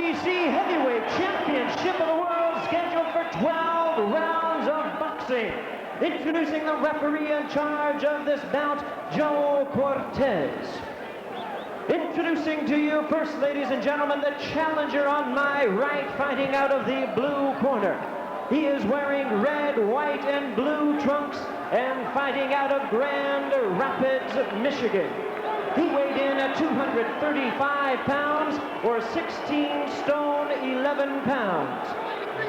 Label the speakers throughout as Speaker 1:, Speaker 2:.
Speaker 1: WBC Heavyweight Championship of the World, scheduled for 12 rounds of boxing. Introducing the referee in charge of this bout, Joe Cortez. Introducing to you first, ladies and gentlemen, the challenger on my right, fighting out of the blue corner. He is wearing red, white, and blue trunks and fighting out of Grand Rapids, Michigan. He weighed in at 235 pounds, or 16 stone, 11 pounds.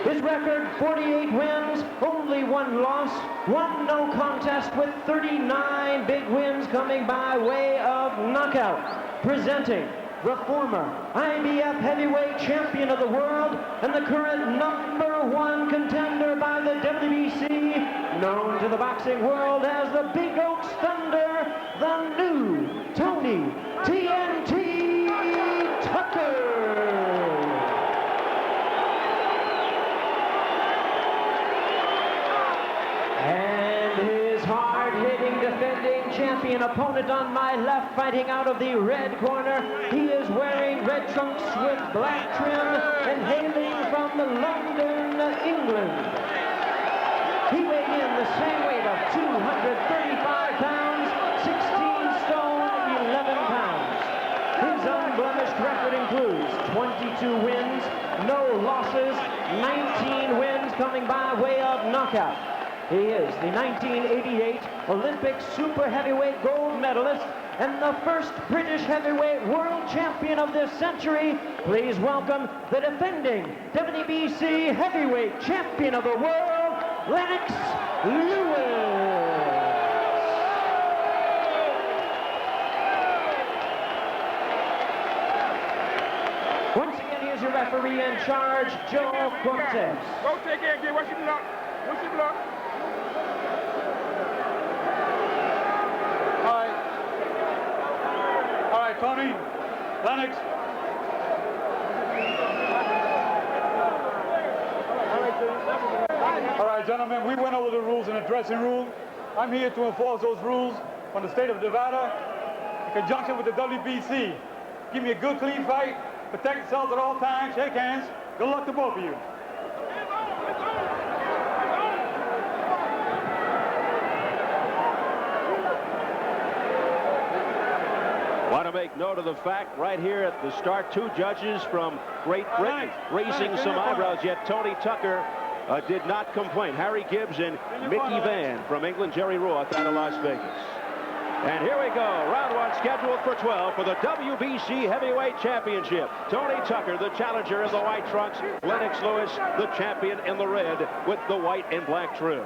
Speaker 1: His record, 48 wins, only 1 loss, 1 no contest, with 39 big wins coming by way of knockout. Presenting the former IBF heavyweight champion of the world and the current #1 contender by the WBC, known to the boxing world as the Big Oaks Thunder, the new Tony TNT Tucker. And his hard-hitting defending champion opponent on my left, fighting out of the red corner. He is wearing red trunks with black trim and hailing from London, England. He weighed in the same weight of 235 pounds, 16 stone, 11 pounds. His unblemished record includes 22 wins, no losses, 19 wins coming by way of knockout. He is the 1988 Olympic super heavyweight gold medalist and the first British heavyweight world champion of this century. Please welcome the defending WBC heavyweight champion of the world, Lennox Lewis. Once again, here's your referee in charge, Joe Cortez.
Speaker 2: Go take it, get what you block. What you block. All right, Tony, Lennox. All right, gentlemen, we went over the rules in the dressing room. I'm here to enforce those rules from the state of Nevada in conjunction with the WBC. Give me a good, clean fight. Protect yourselves at all times. Shake hands. Good luck to both of you.
Speaker 3: Want to make note of the fact right here at the start, 2 judges from Great Britain raising some eyebrows, yet Tony Tucker did not complain. Harry Gibbs and Mickey Van from England, Jerry Roth out of Las Vegas. And here we go, round 1 scheduled for 12 for the WBC Heavyweight Championship. Tony Tucker, the challenger in the white trunks. Lennox Lewis, the champion in the red with the white and black trim.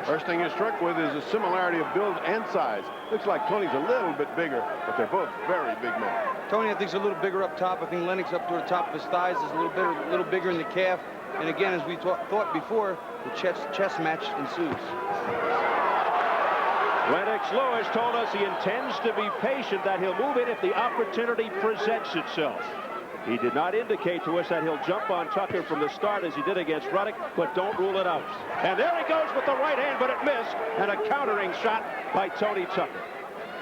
Speaker 4: First thing you're struck with is the similarity of build and size. Looks like Tony's a little bit bigger, but they're both very big men.
Speaker 5: Tony, I think, is a little bigger up top. I think Lennox up to the top of his thighs is a little bigger in the calf. And again, as we thought before, the chess match ensues.
Speaker 3: Lennox Lewis told us he intends to be patient, that he'll move in if the opportunity presents itself. He did not indicate to us that he'll jump on Tucker from the start as he did against Ruddock, but don't rule it out. And there he goes with the right hand, but it missed, and a countering shot by Tony Tucker.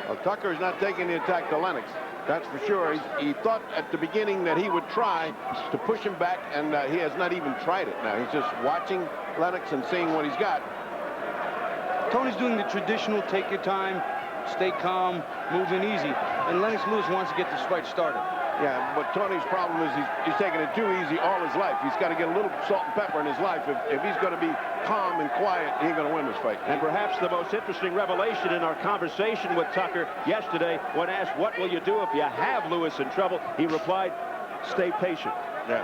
Speaker 4: Well, Tucker is not taking the attack to Lennox. That's for sure. He thought at the beginning that he would try to push him back, and he has not even tried it now. He's just watching Lennox and seeing what he's got.
Speaker 5: Tony's doing the traditional take your time, stay calm, move in easy. And Lennox Lewis wants to get this fight started.
Speaker 4: Yeah, but Tony's problem is he's taking it too easy all his life. He's got to get a little salt and pepper in his life. If he's going to be calm and quiet, he ain't going to win this fight.
Speaker 3: And perhaps the most interesting revelation in our conversation with Tucker yesterday, when asked, what will you do if you have Lewis in trouble, he replied, stay patient.
Speaker 4: Yeah.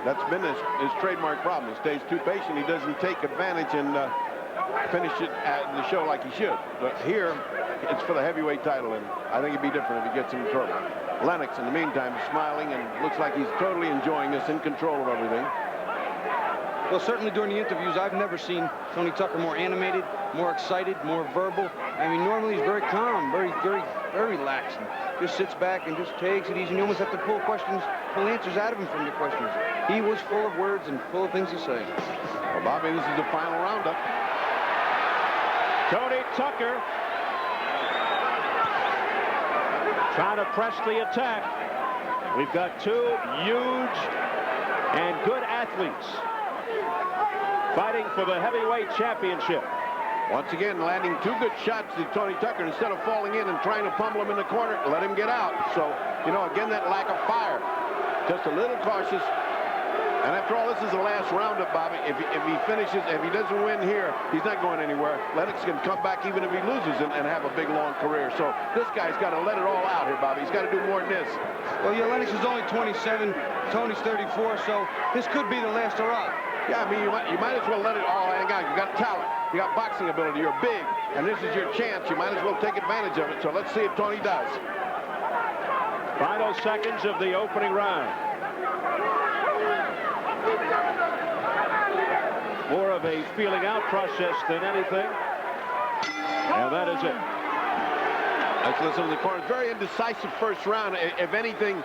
Speaker 4: That's been his trademark problem. He stays too patient. He doesn't take advantage and finish it at the show like he should. But here, it's for the heavyweight title, and I think it'd be different if he gets in trouble. Lennox, in the meantime, is smiling and looks like he's totally enjoying this, in control of everything.
Speaker 5: Well, certainly during the interviews, I've never seen Tony Tucker more animated, more excited, more verbal. I mean, normally he's very calm, very relaxed, and just sits back and just takes it easy. And you almost have to pull answers out of him from the questions. He was full of words and full of things to say.
Speaker 4: Well, Bobby, this is the final roundup.
Speaker 3: Tony Tucker trying to press the attack. We've got two huge and good athletes fighting for the heavyweight championship.
Speaker 4: Once again, landing two good shots to Tony Tucker. Instead of falling in and trying to pummel him in the corner, let him get out. So, you know, again, that lack of fire. Just a little cautious. And after all, this is the last roundup, Bobby. If he finishes, if he doesn't win here, he's not going anywhere. Lennox can come back even if he loses and have a big, long career. So this guy's got to let it all out here, Bobby. He's got to do more than this.
Speaker 5: Well, yeah, Lennox is only 27. Tony's 34, so this could be the last hurrah.
Speaker 4: Yeah, I mean, you might as well let it all hang out. You got talent. You got boxing ability. You're big. And this is your chance. You might as well take advantage of it. So let's see if Tony does.
Speaker 3: Final seconds of the opening round. More of a feeling out process than anything. And that is it.
Speaker 4: Let's listen to the corners. Very indecisive first round. If anything,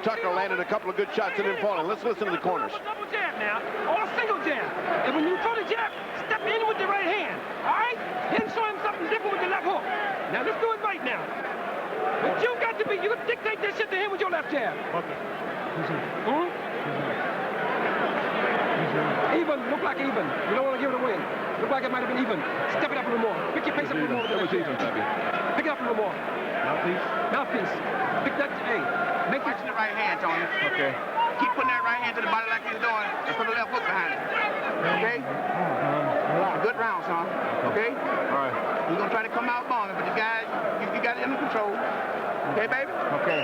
Speaker 4: Tucker landed a couple of good shots and didn't fall in. Let's listen to the corners.
Speaker 6: Double jab now, or single jab. And when you throw the jab, step in with the right hand. All right? Then show him something different with the left hook. Now let's do it right now. But you got to be, you got to dictate that shit to him with your left jab. Okay. Even, look like even. You don't want to give it away. Look like it might have been even. Step it up a little more. Pick your pace up a little more. That was even, baby. Pick it up a little more. Mouthpiece. Mouthpiece. Pick that, hey. Make it.
Speaker 7: Watch the right hand, Tony.
Speaker 6: Okay.
Speaker 7: Keep putting that right hand to the body like you're doing, and put the left hook behind it. Okay? Good round, son. Okay?
Speaker 6: All right.
Speaker 7: We're going to try to come out bombing, but you guys, you got it under control. Okay, baby?
Speaker 6: Okay.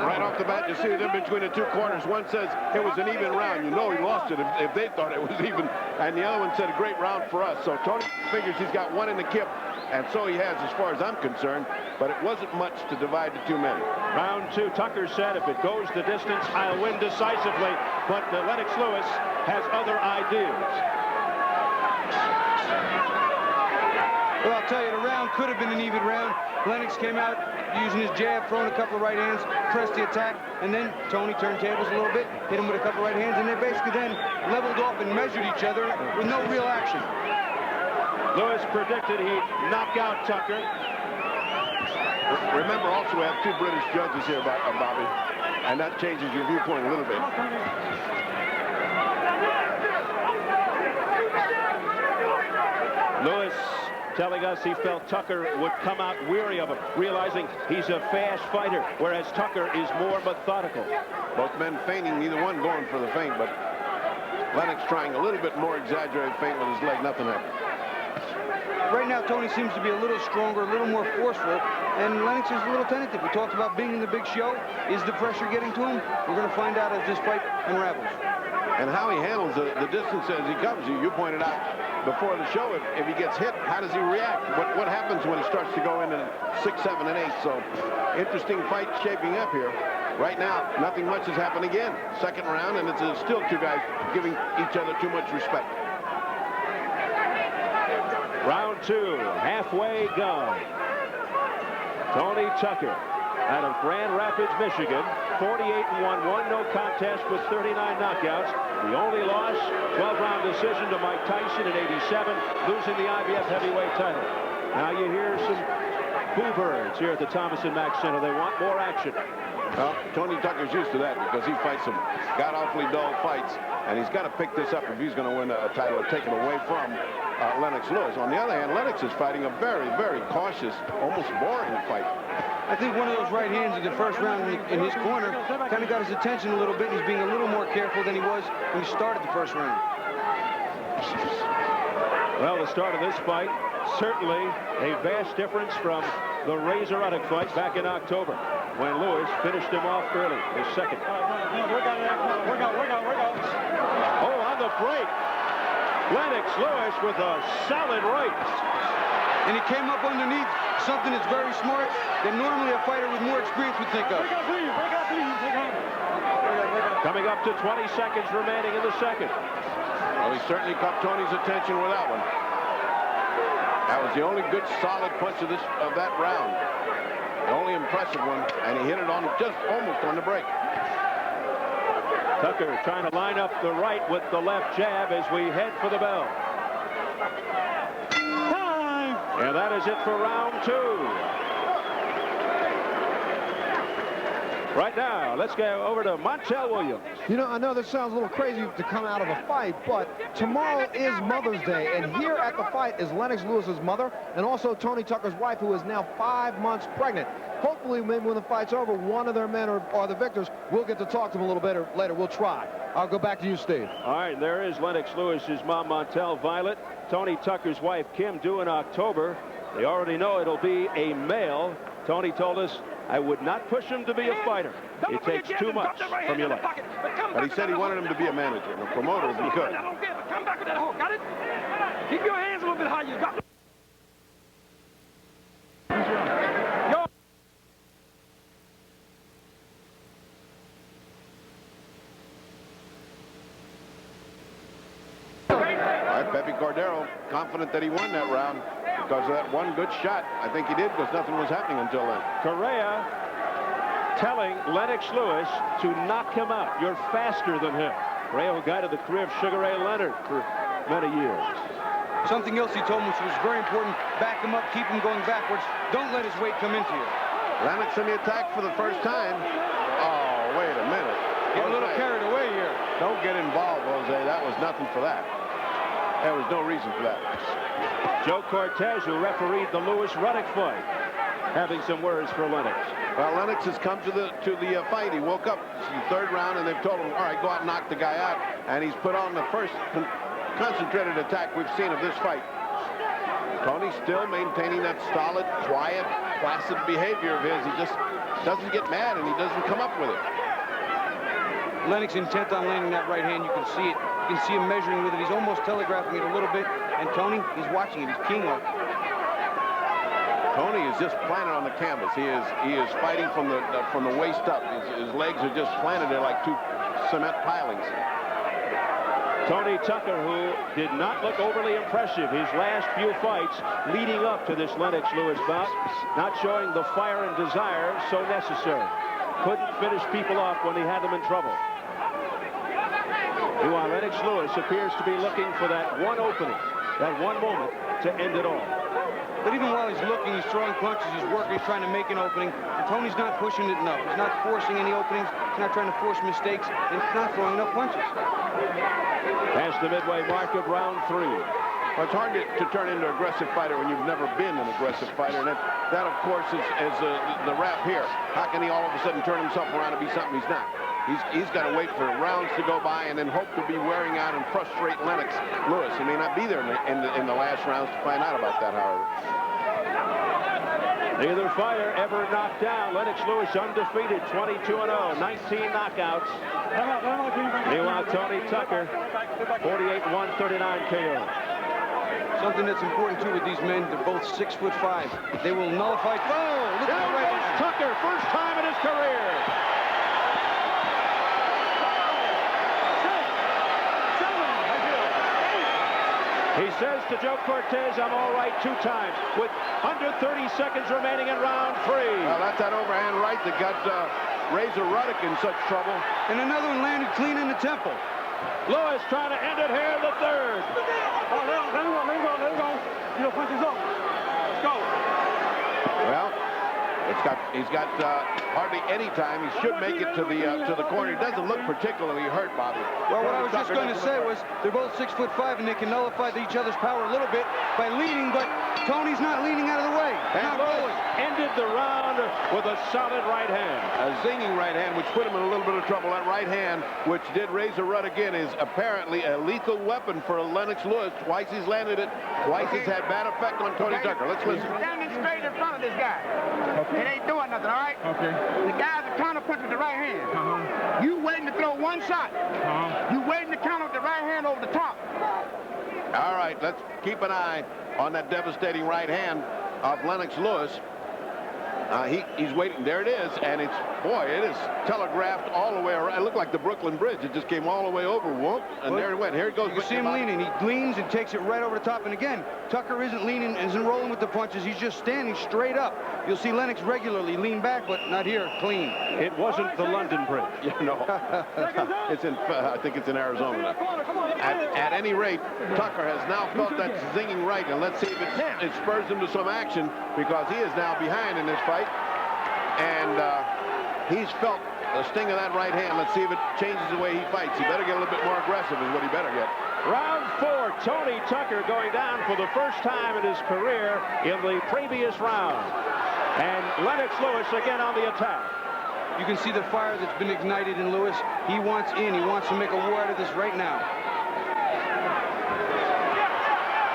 Speaker 4: Right off the bat, you see the difference between the two corners. One says it was an even round. You know he lost it if they thought it was even. And the other one said a great round for us. So Tony figures he's got one in the kip. And so he has, as far as I'm concerned. But it wasn't much to divide the two men.
Speaker 3: Round two, Tucker said, if it goes the distance, I'll win decisively. But Lennox Lewis has other ideas.
Speaker 5: Well, I'll tell you, the round could have been an even round. Lennox came out using his jab, throwing a couple of right hands, pressed the attack, and then Tony turned tables a little bit, hit him with a couple of right hands, and they basically then leveled off and measured each other with no real action.
Speaker 3: Lewis predicted he'd knock out Tucker.
Speaker 4: Remember, also, we have two British judges here, Bobby, and that changes your viewpoint a little bit.
Speaker 3: Lewis telling us he felt Tucker would come out weary of him, realizing he's a fast fighter, whereas Tucker is more methodical.
Speaker 4: Both men feigning, neither one going for the feint, but Lennox trying a little bit more exaggerated feint with his leg. Nothing happened.
Speaker 5: Right now, Tony seems to be a little stronger, a little more forceful, and Lennox is a little tentative. We talked about being in the big show. Is the pressure getting to him? We're going to find out as this fight unravels.
Speaker 4: And how he handles the distance as he comes. You pointed out before the show, if he gets hit, how does he react? What happens when he starts to go into 6, 7, and 8? So, interesting fight shaping up here. Right now, nothing much has happened again. Second round, and it's still two guys giving each other too much respect.
Speaker 3: Round two, halfway gone. Tony Tucker out of Grand Rapids, Michigan, 48-1, won no contest with 39 knockouts. The only loss, 12-round decision to Mike Tyson in '87, losing the IBF heavyweight title. Now you hear some boo birds here at the Thomas & Mack Center. They want more action.
Speaker 4: Well, Tony Tucker's used to that because he fights some god-awfully dull fights, and he's got to pick this up if he's going to win a title or take it away from Lennox Lewis. On the other hand, Lennox is fighting a very, very cautious, almost boring fight.
Speaker 5: I think one of those right hands in the first round in his corner kind of got his attention a little bit. He's being a little more careful than he was when he started the first round.
Speaker 3: Well, the start of this fight, certainly a vast difference from the razor-erotic fight back in October when Lewis finished him off early, his second.
Speaker 2: Work out.
Speaker 3: Oh, on the break. Lennox Lewis with a solid right.
Speaker 5: And he came up underneath something that's very smart that normally a fighter with more experience would think of.
Speaker 3: Coming up to 20 seconds remaining in the second.
Speaker 4: Well, he certainly caught Tony's attention with that one. That was the only good solid punch of that round. The only impressive one, and he hit it on just almost on the break.
Speaker 3: Tucker trying to line up the right with the left jab as we head for the bell. Time! And that is it for round two. Right now, let's go over to Montel Williams.
Speaker 8: You know, I know this sounds a little crazy to come out of a fight, but tomorrow is Mother's Day, and here at the fight is Lennox Lewis's mother and also Tony Tucker's wife, who is now 5 months pregnant. Hopefully, maybe when the fight's over, one of their men or the victors will get to talk to them a little bit later. We'll try. I'll go back to you, Steve.
Speaker 3: All right, there is Lennox Lewis's mom, Montel Violet. Tony Tucker's wife, Kim, due in October. They already know it'll be a male. Tony told us, I would not push him to be a fighter. It takes too much from your life.
Speaker 4: But he said he wanted him to be a manager and a promoter if he could.
Speaker 6: I don't care, but come back with that hook. Got it? Keep your hands a little bit higher. You got
Speaker 4: Cordero confident that he won that round because of that one good shot. I think he did because nothing was happening until then.
Speaker 3: Correa telling Lennox Lewis to knock him out. You're faster than him. Correa, who guided the career of Sugar Ray Leonard for many years.
Speaker 5: Something else he told me, which was very important, back him up, keep him going backwards. Don't let his weight come into you.
Speaker 4: Lennox in the attack for the first time. Oh, wait a minute.
Speaker 5: Get a little carried away here.
Speaker 4: Don't get involved, Jose. That was nothing for that. There was no reason for that.
Speaker 3: Joe Cortez, who refereed the Lewis-Ruddock fight, having some words for Lennox.
Speaker 4: Well, Lennox has come to the fight. He woke up in the third round, and they've told him, all right, go out and knock the guy out. And he's put on the first concentrated attack we've seen of this fight. Tony still maintaining that solid, quiet, placid behavior of his. He just doesn't get mad, and he doesn't come up with it.
Speaker 5: Lennox intent on landing that right hand. You can see it. You can see him measuring with it. He's almost telegraphing it a little bit. And Tony, he's watching it. He's keying on it.
Speaker 4: Tony is just planted on the canvas. He is fighting from the waist up. His legs are just planted there like two cement pilings.
Speaker 3: Tony Tucker, who did not look overly impressive his last few fights leading up to this Lennox Lewis bout, not showing the fire and desire so necessary. Couldn't finish people off when he had them in trouble. Meanwhile, Lennox Lewis appears to be looking for that one opening, that one moment to end it all.
Speaker 5: But even while he's looking, he's throwing punches, he's working, he's trying to make an opening. And Tony's not pushing it enough. He's not forcing any openings. He's not trying to force mistakes. And he's not throwing enough punches.
Speaker 3: Past the midway mark of round 3.
Speaker 4: Well, it's hard to turn into an aggressive fighter when you've never been an aggressive fighter. And that of course, is the rap here. How can he all of a sudden turn himself around and be something he's not? He's got to wait for rounds to go by and then hope to be wearing out and frustrate Lennox Lewis. He may not be there in the last rounds to find out about that, however.
Speaker 3: Neither fighter ever knocked down. Lennox Lewis undefeated, 22-0, 19 knockouts. Meanwhile, Tony Tucker, 48-1, 39 KO.
Speaker 5: Something that's important, too, with these men, they're both 6'5". They will nullify. Oh, look at the right hand.
Speaker 3: Tucker, first time in his career. He says to Joe Cortez, I'm all right 2 times, with under 30 seconds remaining in round 3.
Speaker 4: Well, that's that overhand right that got Razor Ruddock in such trouble.
Speaker 5: And another one landed clean in the temple.
Speaker 3: Lewis trying to end it here in the 3rd.
Speaker 2: Oh, let him go. You know, punches up. Let's go.
Speaker 4: Well, he's got hardly any time. He should make it to the corner. He doesn't look particularly hurt, Bobby.
Speaker 5: Well, what I was just going to say was they're both 6'5", and they can nullify each other's power a little bit by leaning, but Tony's not leaning out of the way.
Speaker 3: And Lewis ended the round with a solid right hand.
Speaker 4: A zinging right hand, which put him in a little bit of trouble. That right hand, which did Razor Ruddock in, is apparently a lethal weapon for Lennox Lewis. Twice he's landed it. Twice it's had bad effect on Tony Tucker. Let's listen.
Speaker 7: Standing straight in front of this guy. Okay. It ain't doing nothing, all right? Okay. The guy's a counter punch with the right hand. You waiting to throw one shot. You waiting to counter with the right hand over the top.
Speaker 4: All right, let's keep an eye on that devastating right hand of Lennox Lewis. He's waiting. There it is, and it is telegraphed all the way around. It looked like the Brooklyn Bridge. It just came all the way over, whoop, and there it went. Here it goes.
Speaker 5: You see him leaning. He leans and takes it right over the top. And again, Tucker isn't leaning, isn't rolling with the punches. He's just standing straight up. You'll see Lennox regularly lean back, but not here, clean.
Speaker 3: It wasn't the London Bridge.
Speaker 4: Yeah, no. I think it's in Arizona. At any rate, Tucker has now felt that zinging right, and let's see if it spurs him to some action, because he is now behind in this fight. And He's felt the sting of that right hand. Let's see if it changes the way he fights. He better get a little bit more aggressive is what he better get.
Speaker 3: Round 4, Tony Tucker going down for the first time in his career in the previous round. And Lennox Lewis again on the attack.
Speaker 5: You can see the fire that's been ignited in Lewis. He wants in. He wants to make a war out of this right now.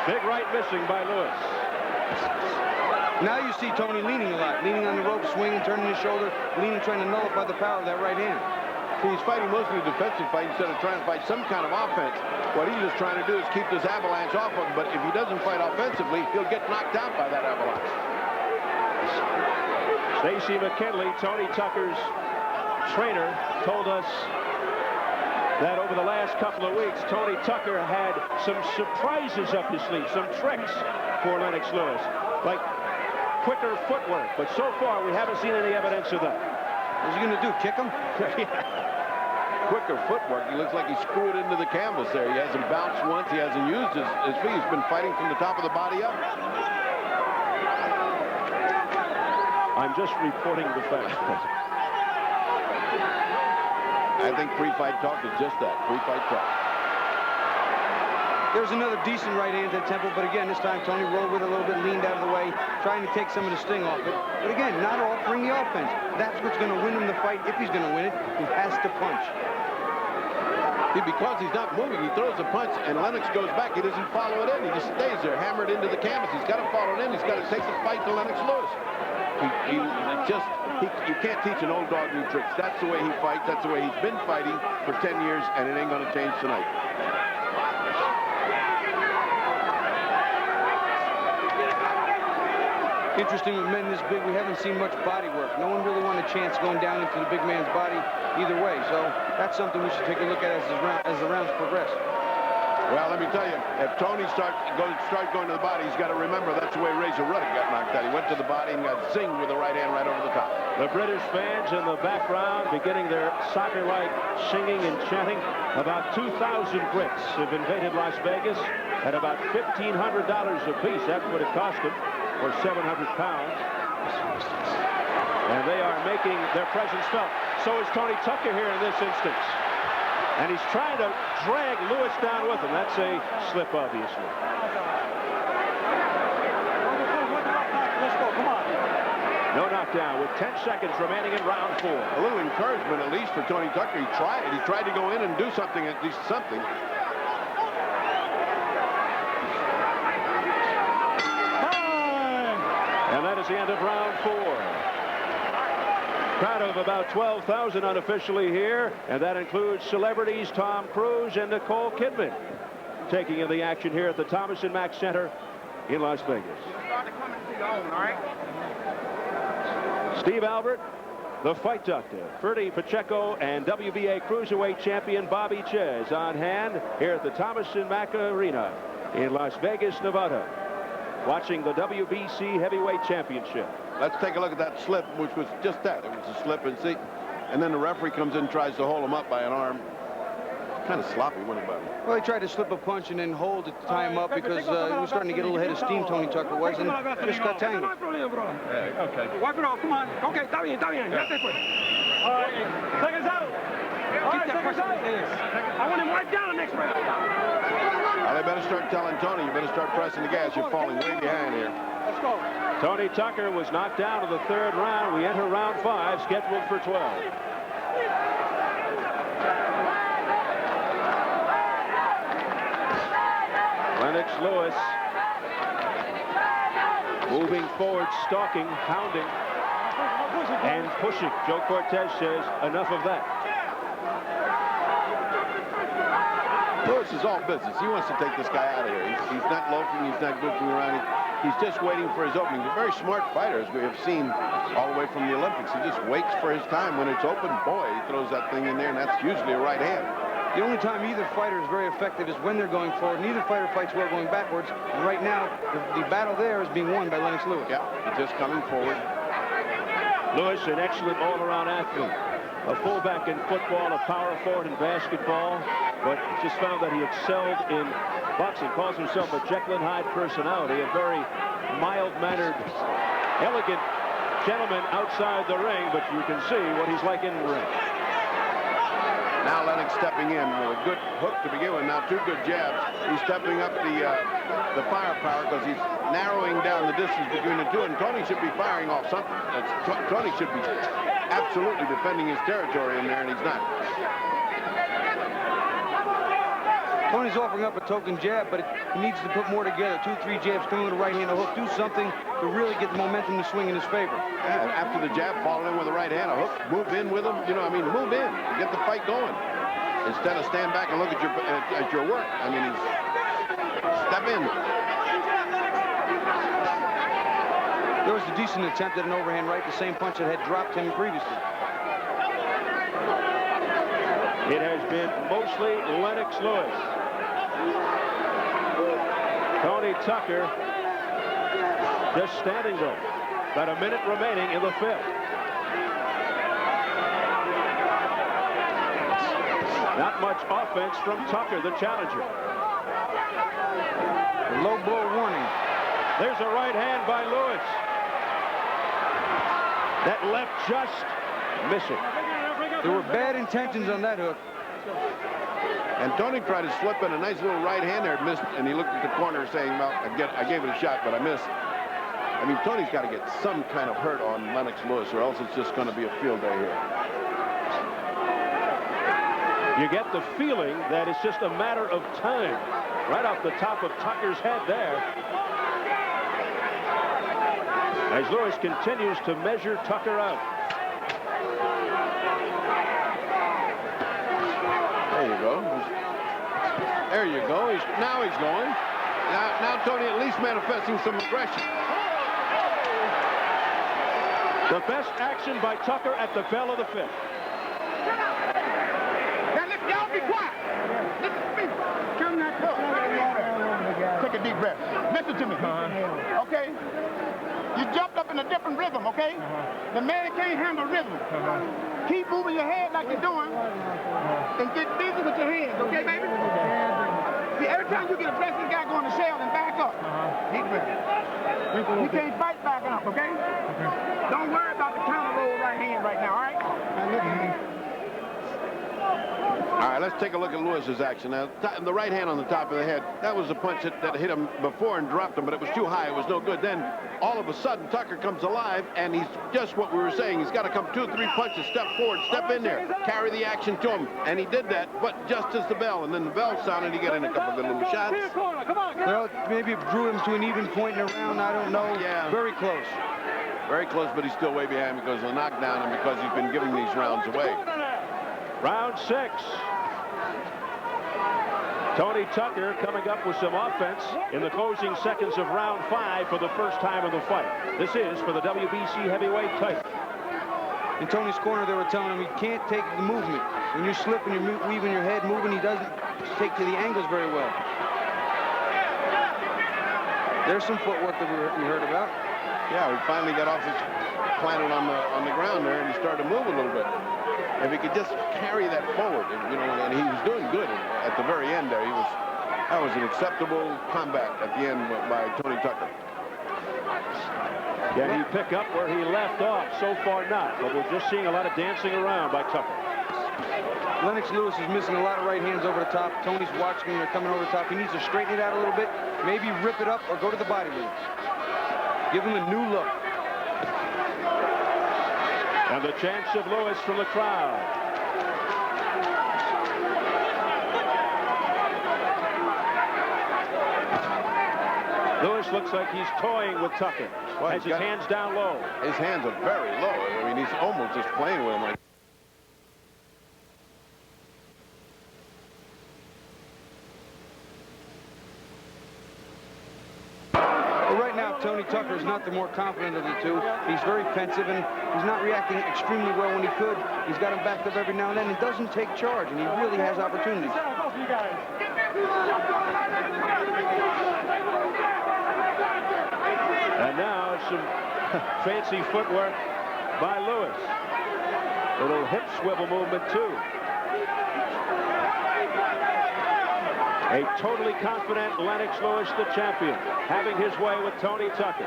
Speaker 3: Big right missing by Lewis.
Speaker 5: Now you see Tony leaning a lot, leaning on the rope, swinging, turning his shoulder, leaning, trying to nullify the power of that right hand.
Speaker 4: He's fighting mostly a defensive fight instead of trying to fight some kind of offense. What he's just trying to do is keep this avalanche off of him, but if he doesn't fight offensively, he'll get knocked out by that avalanche.
Speaker 3: Stacy McKinley, Tony Tucker's trainer, told us that over the last couple of weeks, Tony Tucker had some surprises up his sleeve, some tricks for Lennox Lewis, like quicker footwork. But so far, we haven't seen any evidence of that.
Speaker 5: What's he going to do, kick him?
Speaker 4: Quicker footwork. He looks like he screwed into the canvas there. He hasn't bounced once. He hasn't used his feet. He's been fighting from the top of the body up.
Speaker 3: I'm just reporting the facts.
Speaker 4: I think pre-fight talk is just that, pre-fight talk.
Speaker 5: There's another decent right hand to the temple, but again, this time Tony rolled with it a little bit, leaned out of the way, trying to take some of the sting off it. But again, not offering the offense. That's what's going to win him the fight. If he's going to win it, he has to punch.
Speaker 4: See, because he's not moving, he throws a punch, and Lennox goes back. He doesn't follow it in. He just stays there, hammered into the canvas. He's got to follow it in. He's got to take the fight to Lennox Lewis. You can't teach an old dog new tricks. That's the way he fights. That's the way he's been fighting for 10 years, and it ain't going to change tonight.
Speaker 5: Interesting with men this big, we haven't seen much body work. No one really wanted a chance going down into the big man's body either way. So that's something we should take a look at as the rounds progress.
Speaker 4: Well, let me tell you, if Tony starts going to the body, he's got to remember that's the way Razor Ruddock got knocked out. He went to the body and got zinged with the right hand right over the top.
Speaker 3: The British fans in the background beginning their soccer-like singing and chanting. About 2,000 Brits have invaded Las Vegas at about $1,500 apiece. That's what it cost them, or 700 pounds. And they are making their presence felt. So is Tony Tucker here in this instance. And he's trying to drag Lewis down with him. That's a slip, obviously. No knockdown with 10 seconds remaining in round 4.
Speaker 4: A little encouragement, at least, for Tony Tucker. He tried it. He tried to go in and do something, at least something.
Speaker 3: And that is the end of round 4. Crowd of about 12,000 unofficially here, and that includes celebrities Tom Cruise and Nicole Kidman taking in the action here at the Thomas & Mack Center in Las Vegas. Steve Albert, the Fight Doctor, Ferdy Pacheco, and WBA Cruiserweight Champion Bobby Ches on hand here at the Thomas & Mack Arena in Las Vegas, Nevada, watching the WBC Heavyweight Championship.
Speaker 4: Let's take a look at that slip, which was just that. It was a slip and see. And then the referee comes in and tries to hold him up by an arm. Kind of sloppy, wasn't it, Bobby?
Speaker 5: Well, he tried to slip a punch and then hold it to tie him up because he was starting to get a little head of steam, Tony Tucker was, and just got tangled.
Speaker 2: Okay.
Speaker 6: Wipe it off, come on. Okay, está bien. Ya te fue.
Speaker 2: All right, seconds out. All right, seconds out.
Speaker 6: I want him wiped down the next round.
Speaker 4: Well, they better start telling Tony, you better start pressing the gas. You're falling way behind here.
Speaker 2: Let's go.
Speaker 3: Tony Tucker was knocked down in the 3rd round. We enter round 5, scheduled for 12. Lennox Lewis moving forward, stalking, pounding, and pushing. Joe Cortez says enough of that.
Speaker 4: Lewis is all business. He wants to take this guy out of here. He's not loafing. He's not goofing around. He's just waiting for his opening. He's a very smart fighter, as we have seen all the way from the Olympics. He just waits for his time. When it's open, boy, he throws that thing in there, and that's usually a right hand.
Speaker 5: The only time either fighter is very effective is when they're going forward. Neither fighter fights well going backwards. And right now, the battle there is being won by Lennox Lewis.
Speaker 4: Yeah, he's just coming forward.
Speaker 3: Lewis, an excellent all-around athlete. A fullback in football, a power forward in basketball, but just found that he excelled in boxing. Calls himself a Jekyll and Hyde personality, a very mild-mannered, elegant gentleman outside the ring, but you can see what he's like in the ring.
Speaker 4: Now Lennox stepping in with a good hook to begin with. Now 2 good jabs. He's stepping up the firepower because he's narrowing down the distance between the two. And Tony should be firing off something. Tony should be absolutely defending his territory in there, and he's not.
Speaker 5: Tony's offering up a token jab, but he needs to put more together. 2, 3 jabs coming with a right hand, a hook. Do something to really get the momentum to swing in his favor.
Speaker 4: Yeah, after the jab, following in with the right hand, a hook, move in with him. You know, I mean, move in, get the fight going. Instead of stand back and look at your work. I mean, step in.
Speaker 5: There was a decent attempt at an overhand right, the same punch that had dropped him previously.
Speaker 3: It has been mostly Lennox Lewis. Tony Tucker just standing though. About a minute remaining in the 5th. Not much offense from Tucker, the challenger.
Speaker 5: Low blow warning.
Speaker 3: There's a right hand by Lewis. That left just missing.
Speaker 5: There were bad intentions on that hook.
Speaker 4: And Tony tried to slip in a nice little right hand there, missed, and he looked at the corner saying, well, I gave it a shot, but I missed. I mean, Tony's got to get some kind of hurt on Lennox Lewis, or else it's just going to be a field day here.
Speaker 3: You get the feeling that it's just a matter of time. Right off the top of Tucker's head there. As Lewis continues to measure Tucker out.
Speaker 4: There you go. There you go. Now he's going. Now Tony at least manifesting some aggression.
Speaker 3: The best action by Tucker at the bell of the 5th.
Speaker 7: Now listen, y'all be quiet. Listen to me. Turn that cup. Take a deep breath. Listen to me. Okay? You jumped up in a different rhythm, okay? The man can't handle rhythm. Keep moving your head like you're doing and get busy with your hands, okay, baby? See, every time you get a blessing, you got to go in the shell and back up. Deep breath. You can't fight backing up, okay? Don't worry about the counter roll right hand right now, all right? Now look at me.
Speaker 4: All right, let's take a look at Lewis's action. Now, the right hand on the top of the head, that was a punch that hit him before and dropped him, but it was too high. It was no good. Then, all of a sudden, Tucker comes alive, and he's just what we were saying. He's got to come 2 or 3 punches, step forward, step in there, carry the action to him. And he did that, but just as the bell. And then the bell sounded, he got in a couple of good little shots.
Speaker 5: Well, maybe it drew him to an even point in the round. I don't know.
Speaker 4: Yeah.
Speaker 5: Very close.
Speaker 4: Very close, but he's still way behind because of the knockdown and because he's been giving these rounds away.
Speaker 3: Round 6. Tony Tucker coming up with some offense in the closing seconds of round 5 for the first time in the fight. This is for the WBC heavyweight title.
Speaker 5: In Tony's corner, they were telling him he can't take the movement. When you're slipping, you're weaving your head, moving, he doesn't take to the angles very well. There's some footwork that we heard about.
Speaker 4: Yeah, he finally got off his planet on the ground there, and he started to move a little bit. If he could just carry that forward, you know, and he was doing good at the very end there. That was an acceptable combat at the end by Tony Tucker.
Speaker 3: Can he pick up where he left off? So far not, but we're just seeing a lot of dancing around by Tucker.
Speaker 5: Lennox Lewis is missing a lot of right hands over the top. Tony's watching him. They're coming over the top. He needs to straighten it out a little bit, maybe rip it up or go to the body with it. Give him a new look.
Speaker 3: And the chants of Lewis from the crowd. Lewis looks like he's toying with Tucker.
Speaker 4: Well,
Speaker 3: has his hands down low.
Speaker 4: His hands are very low. I mean, he's almost just playing with him like.
Speaker 5: Right now, Tony Tucker is not the more confident of the two. He's very pensive, and he's not reacting extremely well when he could. He's got him backed up every now and then and doesn't take charge, and he really has opportunities.
Speaker 3: And now some fancy footwork by Lewis. Little hip swivel movement, too. A totally confident Lennox Lewis, the champion, having his way with Tony Tucker.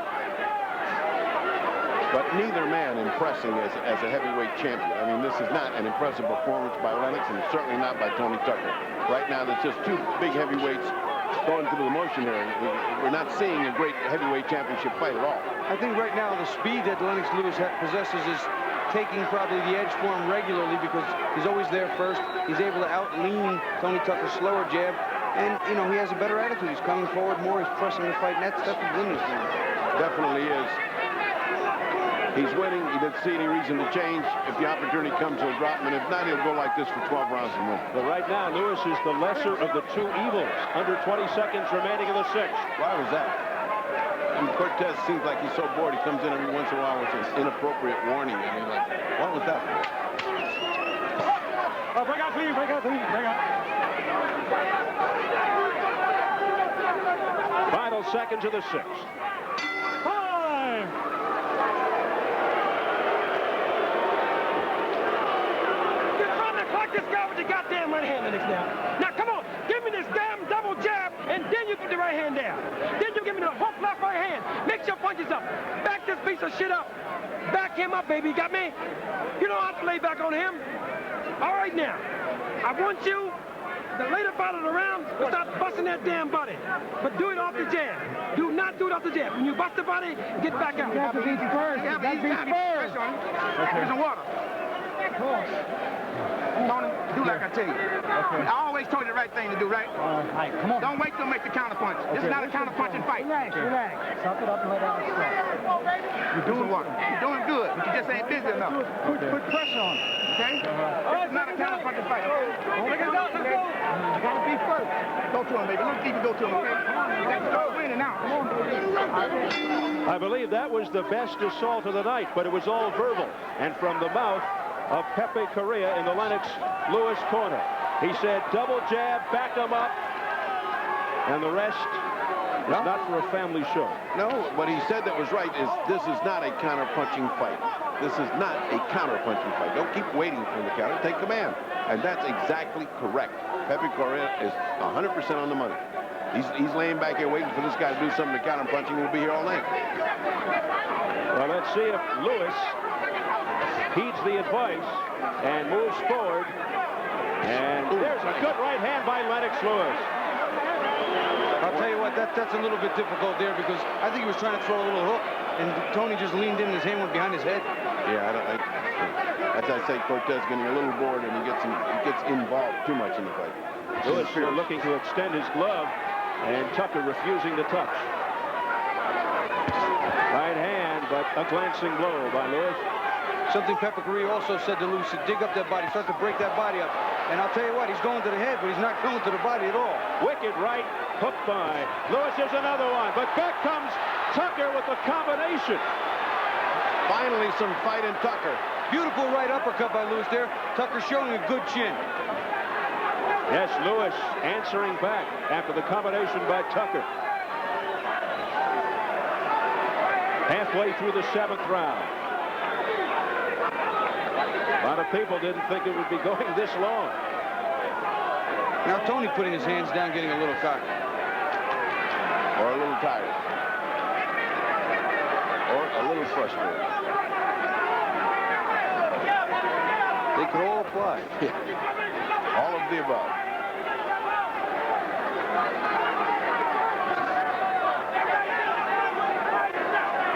Speaker 4: But neither man impressing as a heavyweight champion. I mean, this is not an impressive performance by Lennox, and certainly not by Tony Tucker. Right now, there's just two big heavyweights going through the motion here. We're not seeing a great heavyweight championship fight at all.
Speaker 5: I think right now the speed that Lennox Lewis possesses is taking probably the edge for him regularly because he's always there first. He's able to out-lean Tony Tucker's slower jab. And, you know, he has a better attitude. He's coming forward more. He's pressing the fight. And that's winning for him.
Speaker 4: Definitely is. He's winning. He doesn't see any reason to change. If the opportunity comes, he'll drop him. And if not, he'll go like this for 12 rounds and win.
Speaker 3: But right now, Lewis is the lesser of the two evils. Under 20 seconds remaining in the sixth.
Speaker 4: Why was that? I mean, Cortez seems like he's so bored. He comes in every once in a while with an inappropriate warning. I mean, like, what was that for?
Speaker 2: Oh, break out, please. Break out, please. Break out.
Speaker 3: Final seconds of the sixth.
Speaker 2: Time.
Speaker 6: You're trying to clock this guy with your goddamn right hand, Lennox, now. Now, come on. Give me this damn double jab, and then you put the right hand down. Then you give me the hook left right hand. Mix your punches up. Back this piece of shit up. Back him up, baby. Got me? You don't have to lay back on him. All right, now. I want you, the later part of the round, to start busting that damn body. But do it off the jab. Do not do it off the jab. When you bust the body, get back out.
Speaker 7: You have to beat first. You have to beat first. Here's some water. Tony, do like I tell you. Okay. I always told you the right thing to do, right?
Speaker 9: All right, come on.
Speaker 7: Don't wait till make the counter punch. Okay. This is not a counter punching fight.
Speaker 9: Relax, relax. Suck it up and let out the sweat.
Speaker 7: You're doing what? You're doing good, but you just ain't busy enough.
Speaker 9: Put pressure on.
Speaker 7: Okay? This is not a counter punching fight. Let's go. You gotta be first. Go to him, baby. Look deep and go to him, okay? You got to start winning now. Come on, baby.
Speaker 3: I believe that was the best assault of the night, but it was all verbal. And from the mouth of Pepe Correa in the Lennox Lewis corner. He said, double jab, back him up, and the rest is not for a family show.
Speaker 4: No, what he said that was right is this is not a counter-punching fight. This is not a counter-punching fight. Don't keep waiting for the counter. Take command. And that's exactly correct. Pepe Correa is 100% on the money. He's laying back here waiting for this guy to do something to counter-punching. We'll be here all night.
Speaker 3: Well, let's see if Lewis heeds the advice and moves forward. And there's a good right hand by Lennox Lewis.
Speaker 5: I'll tell you what, that's a little bit difficult there because I think he was trying to throw a little hook, and Tony just leaned in and his hand went behind his head.
Speaker 4: Yeah, as I say, Cortez getting a little bored and he gets involved too much in the fight.
Speaker 3: Lewis here looking to extend his glove, and Tucker refusing to touch. Right hand, but a glancing blow by Lewis.
Speaker 5: Something Pepe Correa also said to Lewis, to dig up that body, start to break that body up. And I'll tell you what, he's going to the head, but he's not going to the body at all.
Speaker 3: Wicked right, hooked by Lewis. There's another one, but back comes Tucker with the combination.
Speaker 4: Finally, some fight in Tucker.
Speaker 5: Beautiful right uppercut by Lewis there. Tucker showing a good chin.
Speaker 3: Yes, Lewis answering back after the combination by Tucker. Halfway through the seventh round. A lot of people didn't think it would be going this long.
Speaker 5: Now Tony putting his hands down, getting a little cocky.
Speaker 4: Or a little tired. Or a little frustrated.
Speaker 5: They could all apply.
Speaker 4: All of the above.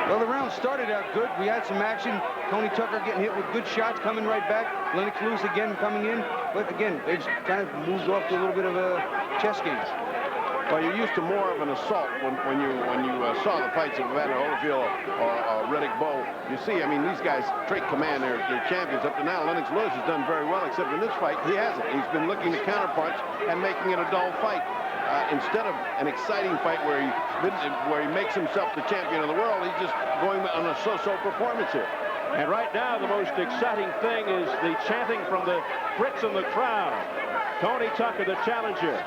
Speaker 5: Well, the round started out good. We had some action. Tony Tucker getting hit with good shots, coming right back. Lennox Lewis again coming in. But again, they just kind of moved off to a little bit of a chess game.
Speaker 4: Well, you're used to more of an assault when you saw the fights of Evander, Holyfield, or Riddick Bowe. You see, I mean, these guys straight command. They're champions up to now. Lennox Lewis has done very well, except in this fight, he hasn't. He's been looking to counterpunch and making it a dull fight. Instead of an exciting fight where he makes himself the champion of the world, he's just going on a so-so performance here.
Speaker 3: And right now, the most exciting thing is the chanting from the Brits in the crowd. Tony Tucker, the challenger,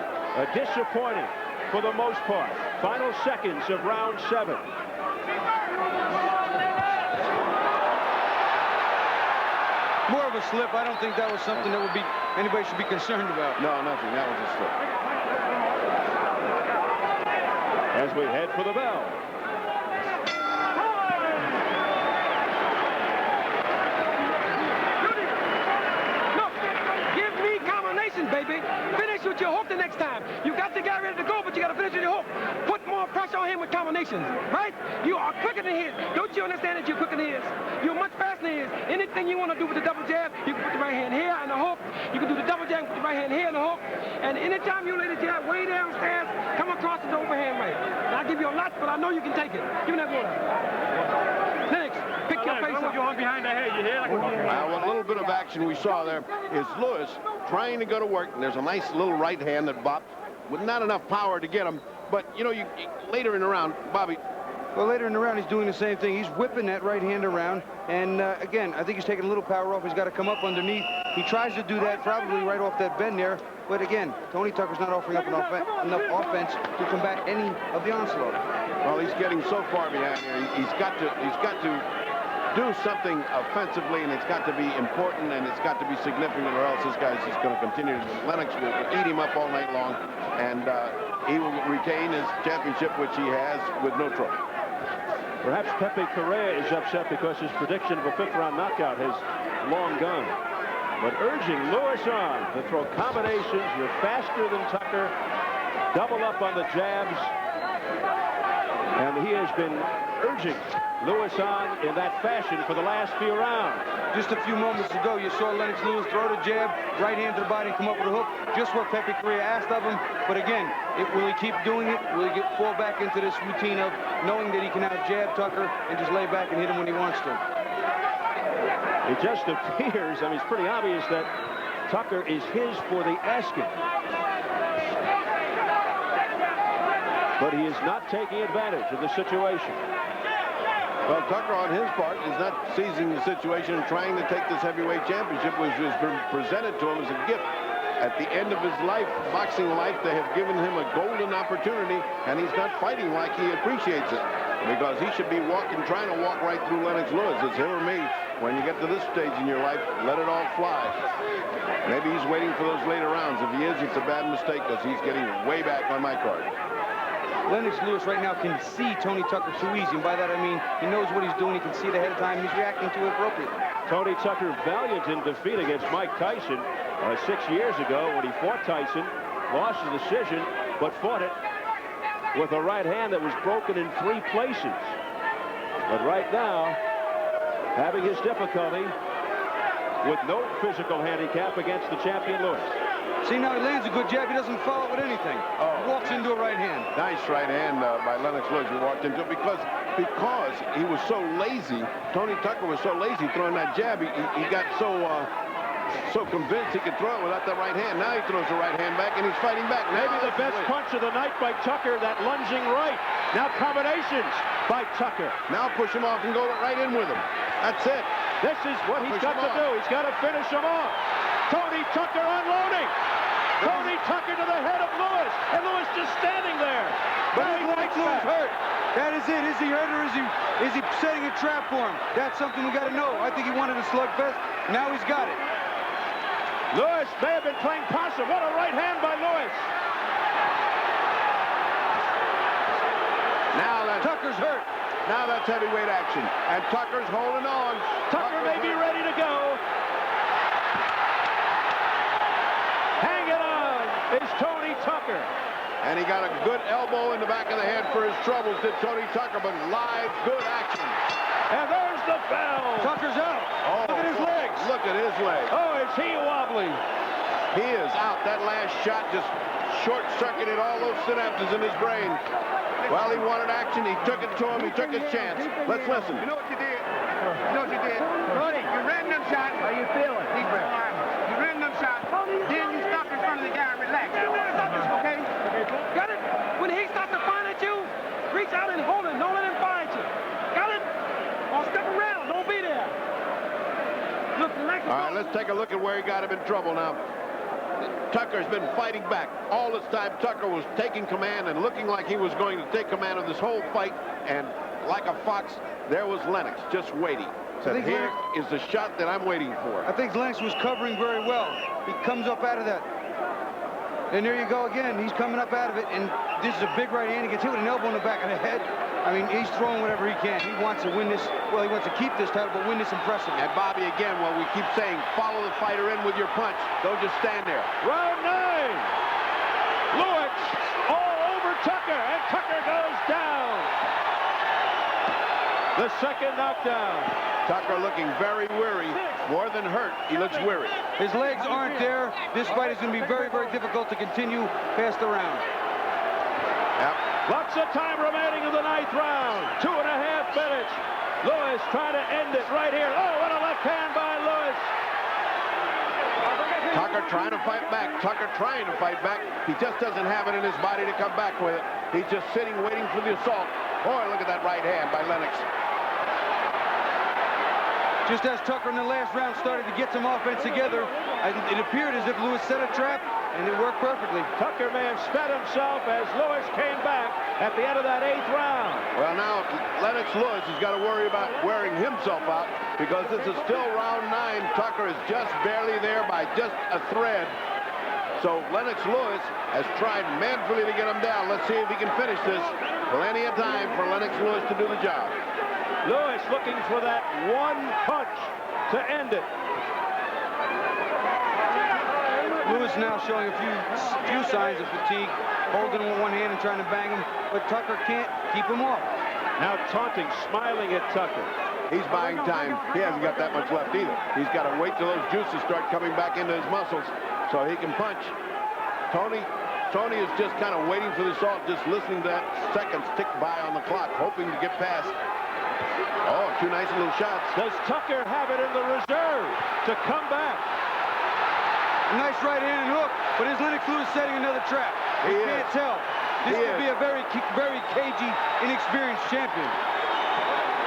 Speaker 3: disappointing for the most part. Final seconds of round 7.
Speaker 5: More of a slip. I don't think that was something that anybody should be concerned about.
Speaker 4: No, nothing. That was a slip.
Speaker 3: As we head for the bell.
Speaker 6: baby. Finish with your hook the next time. You got the guy ready to go, but you got to finish with your hook. Put more pressure on him with combinations, right? You are quicker than his. Don't you understand that you're quicker than his? You're much faster than his. Anything you want to do with the double jab, you can put the right hand here and the hook. You can do the double jab, put the right hand here and the hook. And anytime you lay the jab way downstairs, come across the overhand right. And I'll give you a lot, but I know you can take it. Give me that water. Lennox, pick your face up.
Speaker 2: You hung behind the head, you hear?
Speaker 4: Well, a little bit of action we saw there is Lewis trying to go to work, and there's a nice little right hand that bopped with not enough power to get him. But, you know, later in the round, Bobby.
Speaker 5: Well, later in the round, he's doing the same thing. He's whipping that right hand around. And, again, I think he's taking a little power off. He's got to come up underneath. He tries to do that probably right off that bend there. But, again, Tony Tucker's not offering up enough offense to combat any of the onslaught.
Speaker 4: Well, he's getting so far behind here. He's got to do something offensively, and it's got to be important, and it's got to be significant, or else this guy's just going to continue. Lennox will eat him up all night long, and he will retain his championship, which he has with no trouble.
Speaker 3: Perhaps Pepe Correa is upset because his prediction of a fifth-round knockout has long gone. But urging Lewis on to throw combinations. You're faster than Tucker. Double up on the jabs. And he has been urging Lewis on in that fashion for the last few rounds.
Speaker 5: Just a few moments ago, you saw Lennox Lewis throw the jab, right hand to the body, and come up with a hook. Just what Pepe Correa asked of him. But again, will he keep doing it? Will he fall back into this routine of knowing that he can out-jab Tucker and just lay back and hit him when he wants to?
Speaker 3: It just appears, I mean, it's pretty obvious that Tucker is his for the asking. But he is not taking advantage of the situation.
Speaker 4: Well, Tucker, on his part, is not seizing the situation and trying to take this heavyweight championship, which has been presented to him as a gift. At the end of his life, boxing life, they have given him a golden opportunity, and he's not fighting like he appreciates it. Because he should be trying to walk right through Lennox Lewis. It's him or me. When you get to this stage in your life, let it all fly. Maybe he's waiting for those later rounds. If he is, it's a bad mistake, because he's getting way back on my card.
Speaker 5: Lennox Lewis right now can see Tony Tucker too easy, and by that I mean he knows what he's doing. He can see it ahead of time. He's reacting to it appropriately.
Speaker 3: Tony Tucker valiant in defeat against Mike Tyson 6 years ago when he fought Tyson, lost the decision, but fought it with a right hand that was broken in 3 places. But right now, having his difficulty with no physical handicap against the champion Lewis.
Speaker 5: See, now he lands a good jab. He doesn't follow it with anything. He walks into a right hand.
Speaker 4: Nice right hand by Lennox Lewis. He walked into it because he was so lazy. Tony Tucker was so lazy throwing that jab. He got so convinced he could throw it without the right hand. Now he throws the right hand back, and he's fighting back.
Speaker 3: Maybe the best punch of the night by Tucker, that lunging right. Now combinations by Tucker.
Speaker 4: Now push him off and go right in with him. That's it.
Speaker 3: This is what he's got to do. He's got to finish him off. Tony Tucker unloading. Tony Tucker to the head of Lewis, and Lewis just standing there.
Speaker 5: But Lennox Lewis hurt. That is it. Is he hurt, or is he setting a trap for him? That's something we got to know. I think he wanted a slugfest. Now he's got it.
Speaker 3: Lewis may have been playing possum. What a right hand by Lewis.
Speaker 4: Now
Speaker 5: Tucker's hurt.
Speaker 4: Now that's heavyweight action, and Tucker's holding on.
Speaker 3: Tucker may be ready to go. Hanging on is Tony Tucker.
Speaker 4: And he got a good elbow in the back of the head for his troubles, did Tony Tucker, but live good action.
Speaker 3: And there's the bell.
Speaker 5: Tucker's out.
Speaker 4: Oh,
Speaker 3: look at his legs.
Speaker 4: Look at his legs.
Speaker 3: Oh, is he wobbly?
Speaker 4: He is out. That last shot just short-circuited all those synapses in his brain. Well, he wanted action. He took it to him. He took his chance. Let's listen.
Speaker 7: You know what you did? You know what you did? You ran them shots. How you feeling? Deep breath. You ran them shots. Then you stopped in front of the guy and relaxed. Okay?
Speaker 6: Got it? When he starts to find at you, reach out and hold it. Don't let him find you. Got it? Or step around. Don't be there. Look,
Speaker 4: all right, let's take a look at where he got him in trouble now. Tucker's been fighting back. All this time, Tucker was taking command and looking like he was going to take command of this whole fight. And like a fox, there was Lennox just waiting. Said, here is the shot that I'm waiting for.
Speaker 5: I think Lennox was covering very well. He comes up out of that. And there you go again. He's coming up out of it. And this is a big right hand. He gets hit with an elbow in the back of the head. I mean, he's throwing whatever he can. He wants to win this. Well, he wants to keep this title, but win this impressively.
Speaker 4: And Bobby, again, what we keep saying, follow the fighter in with your punch. Don't just stand there.
Speaker 3: Round 9. Lewis all over Tucker, and Tucker goes down. The second knockdown.
Speaker 4: Tucker looking very weary. More than hurt, he looks weary.
Speaker 5: His legs aren't there. This fight is going to be very, very difficult to continue past the round.
Speaker 4: Yep.
Speaker 3: Lots of time remaining in the 9th round. 2.5 minutes. Lewis trying to end it right here. Oh, what a left hand by Lewis.
Speaker 4: Tucker trying to fight back. Tucker trying to fight back. He just doesn't have it in his body to come back with it. He's just sitting waiting for the assault. Boy, look at that right hand by Lennox.
Speaker 5: Just as Tucker in the last round started to get some offense together, it appeared as if Lewis set a trap, and it worked perfectly.
Speaker 3: Tucker may have sped himself as Lewis came back at the end of that 8th round.
Speaker 4: Well, now Lennox Lewis has got to worry about wearing himself out because this is still round 9. Tucker is just barely there by just a thread. So Lennox Lewis has tried manfully to get him down. Let's see if he can finish this. Plenty of time for Lennox Lewis to do the job.
Speaker 3: Lewis looking for that one punch to end it.
Speaker 5: Lewis now showing a few signs of fatigue, holding him with one hand and trying to bang him, but Tucker can't keep him off.
Speaker 3: Now taunting, smiling at Tucker.
Speaker 4: He's buying time. He hasn't got that much left either. He's got to wait till those juices start coming back into his muscles so he can punch. Tony is just kind of waiting for the assault, just listening to that seconds tick by on the clock, hoping to get past. Oh, 2 nice little shots.
Speaker 3: Does Tucker have it in the reserve to come back?
Speaker 5: A nice right hand and hook, but is Lennox Lewis setting another trap?
Speaker 4: He
Speaker 5: can't tell. This could be a very cagey, inexperienced champion.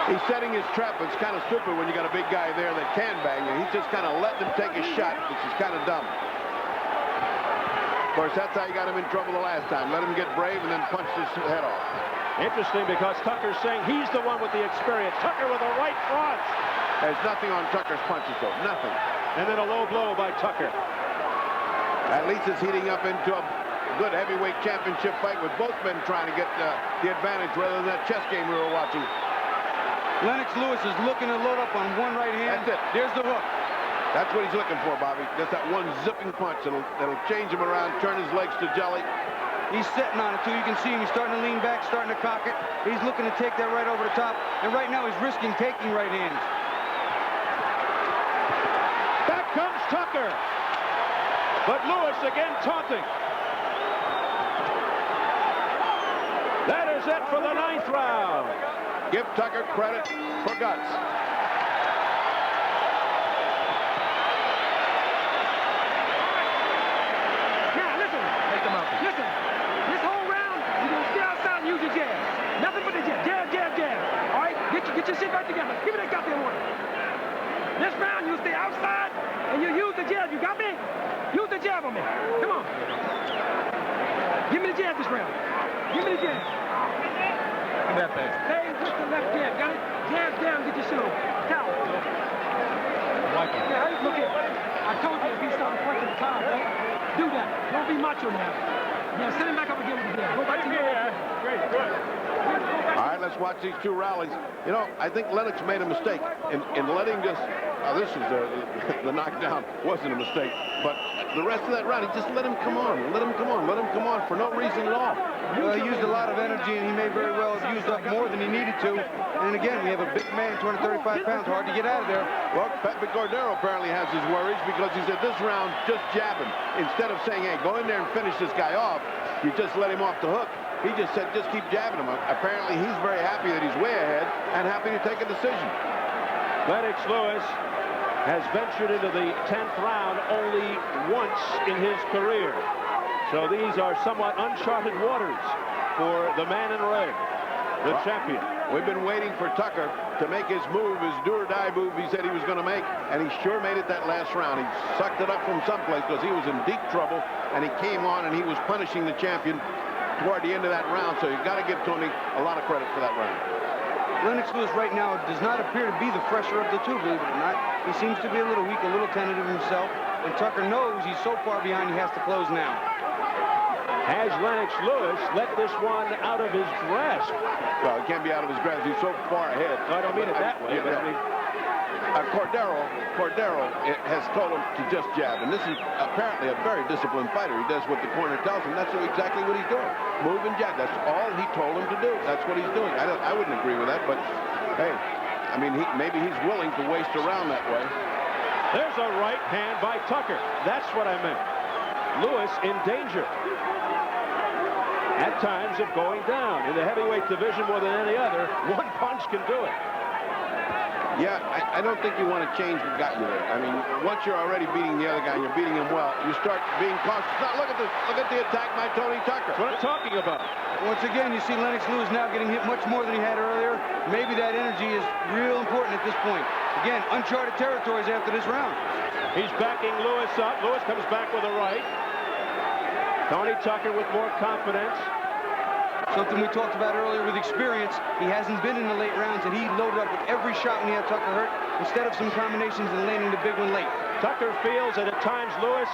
Speaker 4: He's setting his trap, but it's kind of stupid when you got a big guy there that can bang you. He's just kind of letting him take a shot, which is kind of dumb. Of course, that's how you got him in trouble the last time. Let him get brave and then punch his head off.
Speaker 3: Interesting because Tucker's saying he's the one with the experience. Tucker with a right front.
Speaker 4: There's nothing on Tucker's punches, though. Nothing.
Speaker 3: And then a low blow by Tucker.
Speaker 4: At least it's heating up into a good heavyweight championship fight with both men trying to get the advantage rather than that chess game we were watching.
Speaker 5: Lennox Lewis is looking to load up on one right hand.
Speaker 4: That's it.
Speaker 5: There's the hook.
Speaker 4: That's what he's looking for, Bobby. Just that one zipping punch that'll change him around, turn his legs to jelly.
Speaker 5: He's sitting on it, too. You can see him. He's starting to lean back, starting to cock it. He's looking to take that right over the top. And right now, he's risking taking right hands.
Speaker 3: Back comes Tucker. But Lewis again taunting. That is it for the 9th round.
Speaker 4: Give Tucker credit for guts.
Speaker 6: Listen, this whole round, you're going to stay outside and use your jab. Nothing but the jab. Jab. All right? Get your shit right together. Give me that goddamn one. This round, you stay outside and you use the jab. You got me? Use the jab on me. Come on. Give me the jab this round. Give me the jab.
Speaker 9: Give that back.
Speaker 6: Stay with the left jab. Got it? Jab down, get your shit on. Towel. Yeah, look here. I told you if he started punching the time, right? Do that. Don't be macho now. Yeah, send him back up again with the jab. Go back to your Great, good.
Speaker 4: All right, let's watch these 2 rallies. You know, I think Lennox made a mistake in letting this. This is the knockdown wasn't a mistake, but the rest of that round, he just let him come on, let him come on for no reason at all.
Speaker 5: Well, he used a lot of energy, and he may very well have used up more than he needed to. And again, we have a big man, 235 pounds, hard to get out of there.
Speaker 4: Well, Pepe Cordero apparently has his worries because he said this round, just jab him. Instead of saying, hey, go in there and finish this guy off, you just let him off the hook. He just said, just keep jabbing him. Apparently, he's very happy that he's way ahead and happy to take a decision.
Speaker 3: Lennox Lewis has ventured into the 10th round only once in his career. So these are somewhat uncharted waters for the man in red, the champion.
Speaker 4: We've been waiting for Tucker to make his move, his do-or-die move he said he was going to make, and he sure made it that last round. He sucked it up from someplace because he was in deep trouble, and he came on and he was punishing the champion toward the end of that round, so you got to give Tony a lot of credit for that round.
Speaker 5: Lennox Lewis right now does not appear to be the fresher of the two, believe it or not. He seems to be a little weak, a little tentative himself, and Tucker knows he's so far behind he has to close now.
Speaker 3: Has Lennox Lewis let this one out of his grasp?
Speaker 4: Well, it can't be out of his grasp. He's so far ahead.
Speaker 3: No, I don't mean it that way. But I mean,
Speaker 4: Cordero has told him to just jab, and this is apparently a very disciplined fighter. He does what the corner tells him. That's exactly what he's doing. Move and jab. That's all he told him to do. That's what he's doing. I wouldn't agree with that, but hey, I mean, maybe he's willing to waste around that way.
Speaker 3: there's a right hand by Tucker. That's what I meant. Lewis in danger at times of going down. In the heavyweight division more than any other, one punch can do it.
Speaker 4: Yeah, I don't think you want to change what got you there. I mean, once you're already beating the other guy and you're beating him well, you start being cautious. Now, look at this. Look at the attack by Tony Tucker.
Speaker 3: That's what I'm talking about.
Speaker 5: Once again, you see Lennox Lewis now getting hit much more than he had earlier. Maybe that energy is real important at this point. Again, uncharted territories after this round.
Speaker 3: He's backing Lewis up. Lewis comes back with a right. Tony Tucker with more confidence.
Speaker 5: Something we talked about earlier with experience. He hasn't been in the late rounds, and he loaded up with every shot when he had Tucker hurt, instead of some combinations and landing the big one late.
Speaker 3: Tucker feels that at times Lewis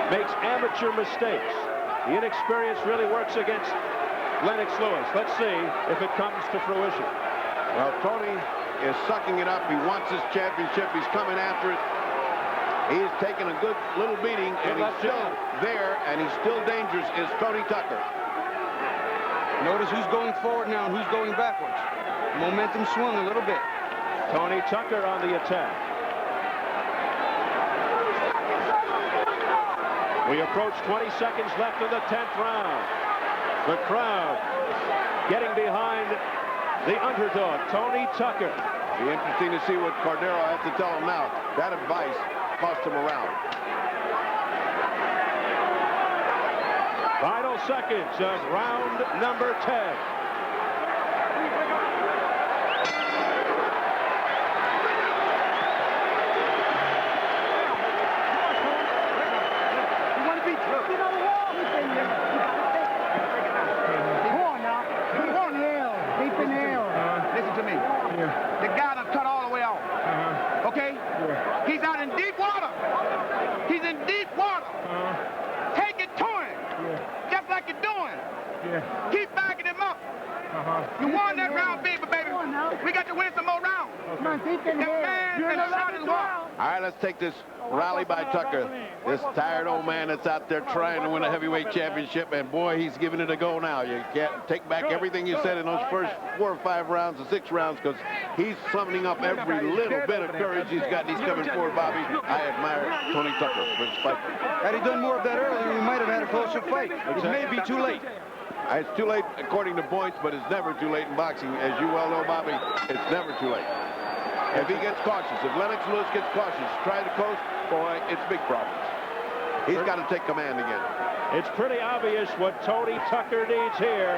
Speaker 3: makes amateur mistakes. The inexperience really works against Lennox Lewis. Let's see if it comes to fruition.
Speaker 4: Well, Tony is sucking it up. He wants his championship. He's coming after it. He's taking a good little beating, and he's still there, and he's still dangerous, is Tony Tucker.
Speaker 5: Notice who's going forward now and who's going backwards. Momentum swung a little bit.
Speaker 3: Tony Tucker on the attack. We approach 20 seconds left in the 10th round. The crowd getting behind the underdog, Tony Tucker.
Speaker 4: Be interesting to see what Cordero has to tell him now. That advice cost him a round.
Speaker 3: Final seconds of round number 10.
Speaker 7: Listen to me. The guy done cut all the way off. Okay? He's out in deep water. He's in deep water. Take it to him. Just like you're doing. Keep backing him up. You won that round, baby. We got to win some more rounds. Come on, deep in there. You're in the shot as well.
Speaker 4: All right, let's take this rally by Tucker. This tired old man that's out there trying to win a heavyweight championship, and boy, he's giving it a go now. You can't take back everything you said in those first 4 or 5 rounds or 6 rounds, because he's summoning up every little bit of courage he's got. He's coming forward, Bobby. I admire Tony Tucker for his fight.
Speaker 5: Had he done more of that earlier, we might have had a closer fight. It may be too late.
Speaker 4: It's too late according to points, but it's never too late in boxing. As you well know, Bobby, it's never too late. If he gets cautious, if Lennox Lewis gets cautious, try to coast, boy, it's big problems. He's got to take command again.
Speaker 3: It's pretty obvious what Tony Tucker needs here.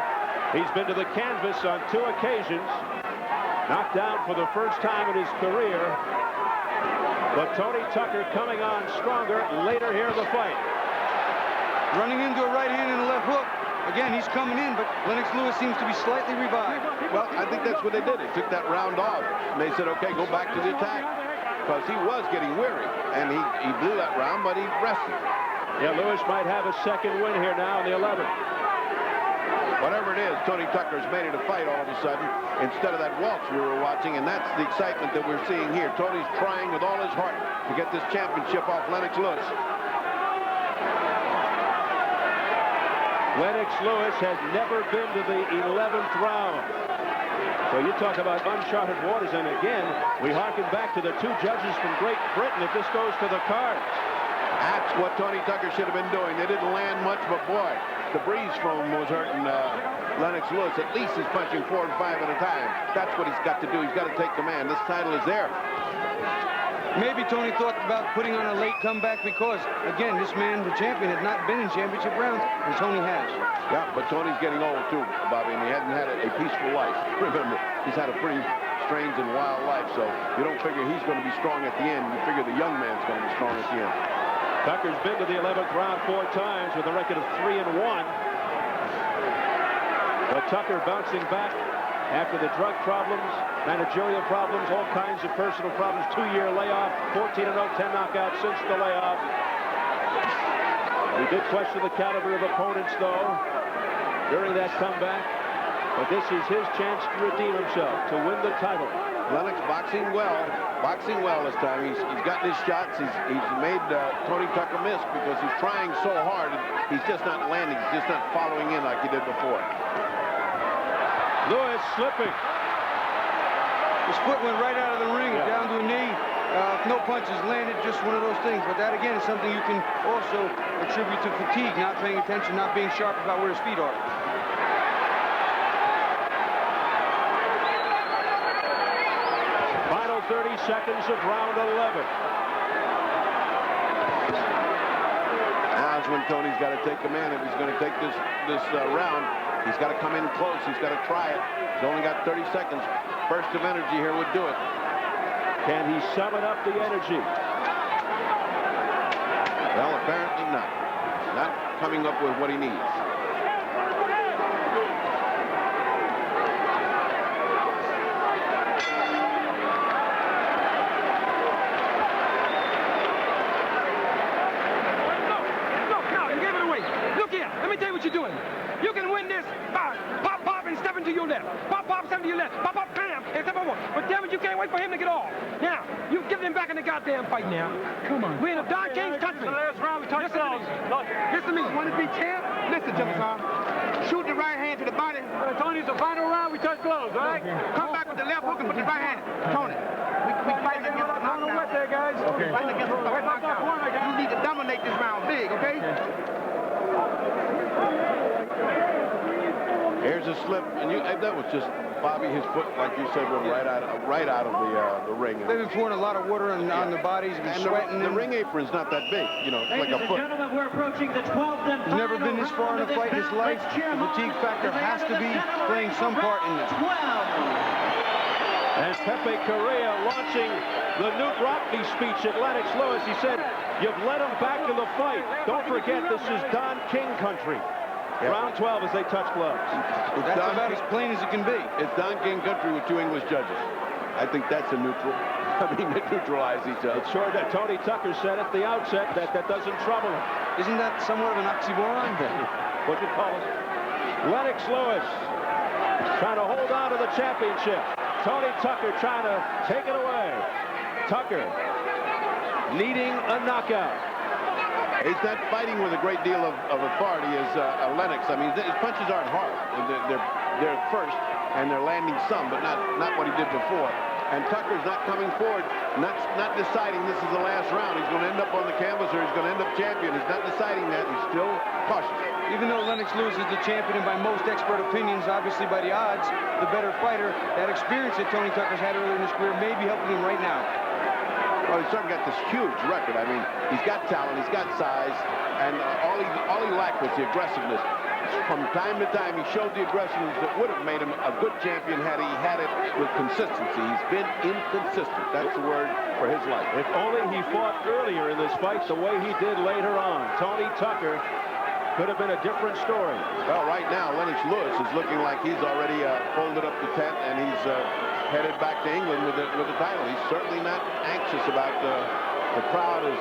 Speaker 3: He's been to the canvas on 2 occasions, knocked down for the first time in his career. But Tony Tucker coming on stronger later here in the fight.
Speaker 5: Running into a right hand and a left hook. Again, he's coming in, but Lennox Lewis seems to be slightly revived.
Speaker 4: Well, I think that's what they did. They took that round off, and they said, okay, go back to the attack. Because he was getting weary, and he blew that round, but he rested.
Speaker 3: Yeah, Lewis might have a second win here now in the 11th.
Speaker 4: Whatever it is, Tony Tucker's made it a fight all of a sudden, instead of that waltz we were watching, and that's the excitement that we're seeing here. Tony's trying with all his heart to get this championship off Lennox Lewis.
Speaker 3: Lennox Lewis has never been to the 11th round. So you talk about uncharted waters, and again, we harken back to the 2 judges from Great Britain that this goes to the cards.
Speaker 4: That's what Tony Tucker should have been doing. They didn't land much, but boy, the breeze from him was hurting Lennox Lewis. At least he's punching 4 and 5 at a time. That's what he's got to do. He's got to take command. This title is there.
Speaker 5: Maybe Tony thought about putting on a late comeback because, again, this man, the champion, had not been in championship rounds, and Tony has.
Speaker 4: Yeah, but Tony's getting old, too, Bobby, and he hasn't had a peaceful life. Remember, he's had a pretty strange and wild life, so you don't figure he's going to be strong at the end. You figure the young man's going to be strong at the end.
Speaker 3: Tucker's been to the 11th round 4 times with a record of 3-1. But Tucker bouncing back after the drug problems, managerial problems, all kinds of personal problems, 2-year layoff, 14-0, 10 knockouts since the layoff.
Speaker 4: We
Speaker 3: He did question the caliber of opponents, though, during that comeback. But this is his chance to redeem himself, to win the title.
Speaker 4: Lennox boxing well this time. He's gotten his shots. He's made Tony Tucker miss because he's trying so hard. He's just not landing. He's just not following in like he did before.
Speaker 3: Lewis slipping.
Speaker 5: His foot went right out of the ring, down to a knee. No punches landed, just one of those things. But that, again, is something you can also attribute to fatigue, not paying attention, not being sharp about where his feet are.
Speaker 3: Final 30 seconds of round 11.
Speaker 4: Now is when Tony's got to take command. If he's going to take this round, he's got to come in close. He's got to try it. He's only got 30 seconds. Burst of energy here would do it.
Speaker 3: Can he summon up the energy?
Speaker 4: Well, apparently not. Not coming up with what he needs.
Speaker 6: No, you gave it away. Look here, let me tell you what you're doing. You can win this by pop, and step into your left. Pop, step into your left. Pop, bam, and step over. But damn it, you can't wait for him to get off. Now, you give him back in the goddamn fight now. Come on. We're in a Don King's country.
Speaker 2: Last round, we touched gloves.
Speaker 6: Listen to me.
Speaker 7: Want to be champ? Listen, Jefferson. Shoot the right hand to the body.
Speaker 2: Tony's the final round, we touch gloves, all right?
Speaker 7: Come back with the left hook and put the right hand. Tony, we fighting against the knockdown.
Speaker 2: Wet there, guys.
Speaker 7: Okay. Fighting against the knockdown. You need to dominate this round big, okay?
Speaker 4: Here's a slip, and that was just Bobby. His foot, like you said, went right out of the ring.
Speaker 5: They've been pouring a lot of water on the bodies. He's been sweating.
Speaker 4: The ring apron's not that big, you know, it's like a foot.
Speaker 1: Gentlemen, we're approaching the 12th and
Speaker 5: He's never been this far in a fight in his life. The fatigue factor has to be playing some part in this.
Speaker 3: And Pepe Correa launching the Newt Rockney speech at Lennox Lewis. He said, "You've led him back in the fight. Don't forget, this is Don King country." Yep. Round 12 as they touch gloves.
Speaker 5: That's about as plain as it can be.
Speaker 4: It's Don King country with 2 English judges. I think that's a neutral. I mean, they neutralize each other.
Speaker 3: It's sure that Tony Tucker said at the outset that doesn't trouble him.
Speaker 5: Isn't that somewhat of an oxymoron?
Speaker 3: What you call it? Lennox Lewis trying to hold on to the championship. Tony Tucker trying to take it away. Tucker needing a knockout.
Speaker 4: He's not fighting with a great deal of authority as Lennox. I mean, his punches aren't hard. They're first, and they're landing some, but not what he did before. And Tucker's not coming forward, not deciding this is the last round. He's going to end up on the canvas or he's going to end up champion. He's not deciding that. He's still cautious.
Speaker 5: Even though Lennox Lewis is the champion, and by most expert opinions, obviously by the odds, the better fighter, that experience that Tony Tucker's had earlier in his career may be helping him right now.
Speaker 4: Well, he's certainly got this huge record. I mean, he's got talent, he's got size, and all he lacked was the aggressiveness. From time to time, he showed the aggressiveness that would have made him a good champion had he had it with consistency. He's been inconsistent. That's the word for his life.
Speaker 3: If only he fought earlier in this fight the way he did later on. Tony Tucker could have been a different story.
Speaker 4: Well, right now, Lennox Lewis is looking like he's already folded up the tent, and he's headed back to England with the title. He's certainly not anxious about the crowd is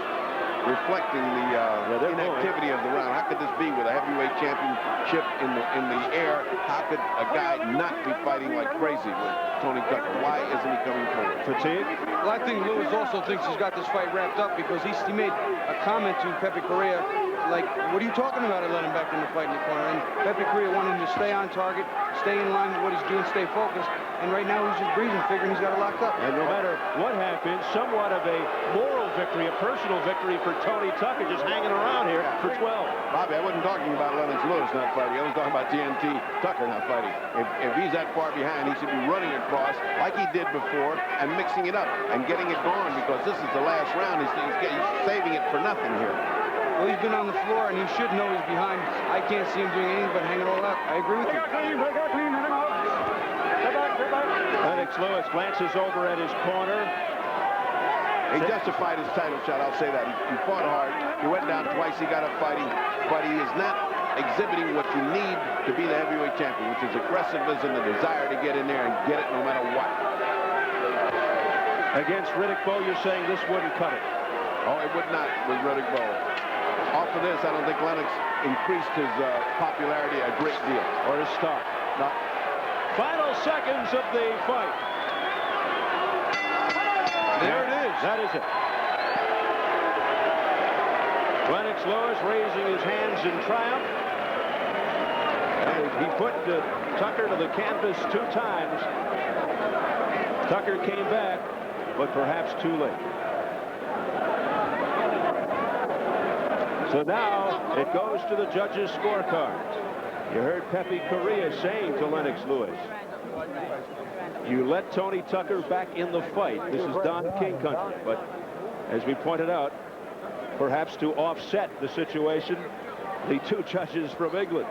Speaker 4: reflecting the inactivity of the round. How could this be with a heavyweight championship in the air? How could a guy not be fighting like crazy with Tony Tucker? Why isn't he coming forward?
Speaker 3: Fatigue?
Speaker 5: Well, I think Lewis also thinks he's got this fight wrapped up because he made a comment to Pepe Correa, like, what are you talking about? I let him back in the fight in the corner. And Pepe Correa wanted him to stay on target, stay in line with what he's doing, stay focused. And right now he's just breathing, figuring he's got it locked up.
Speaker 3: And no matter what happens, somewhat of a moral victory, a personal victory for Tony Tucker, just hanging around here for 12.
Speaker 4: Bobby, I wasn't talking about Lennox Lewis not fighting. I was talking about TNT Tucker not fighting. If he's that far behind, he should be running across like he did before and mixing it up and getting it going, because this is the last round. He's saving it for nothing here.
Speaker 5: Well, he's been on the floor, and he should know he's behind. I can't see him doing anything but hanging all out. I agree with you.
Speaker 3: Lennox Lewis glances over at his corner.
Speaker 4: He justified his title shot, I'll say that. He fought hard. He went down twice. He got up fighting. But he is not exhibiting what you need to be the heavyweight champion, which is aggressiveness and the desire to get in there and get it no matter what.
Speaker 3: Against Riddick Bowe, you're saying this wouldn't cut it?
Speaker 4: Oh, it would not with Riddick Bowe. after this, I don't think Lennox increased his popularity a great deal.
Speaker 3: Or his stock.
Speaker 4: No.
Speaker 3: Final seconds of the fight.
Speaker 4: There it is.
Speaker 3: That is it. Lennox Lewis raising his hands in triumph. And he put Tucker to the canvas 2 times. Tucker came back, but perhaps too late. So now it goes to the judges' scorecards. You heard Pepe Correa saying to Lennox Lewis, you let Tony Tucker back in the fight. This is Don King country. But as we pointed out, perhaps to offset the situation, the 2 judges from England,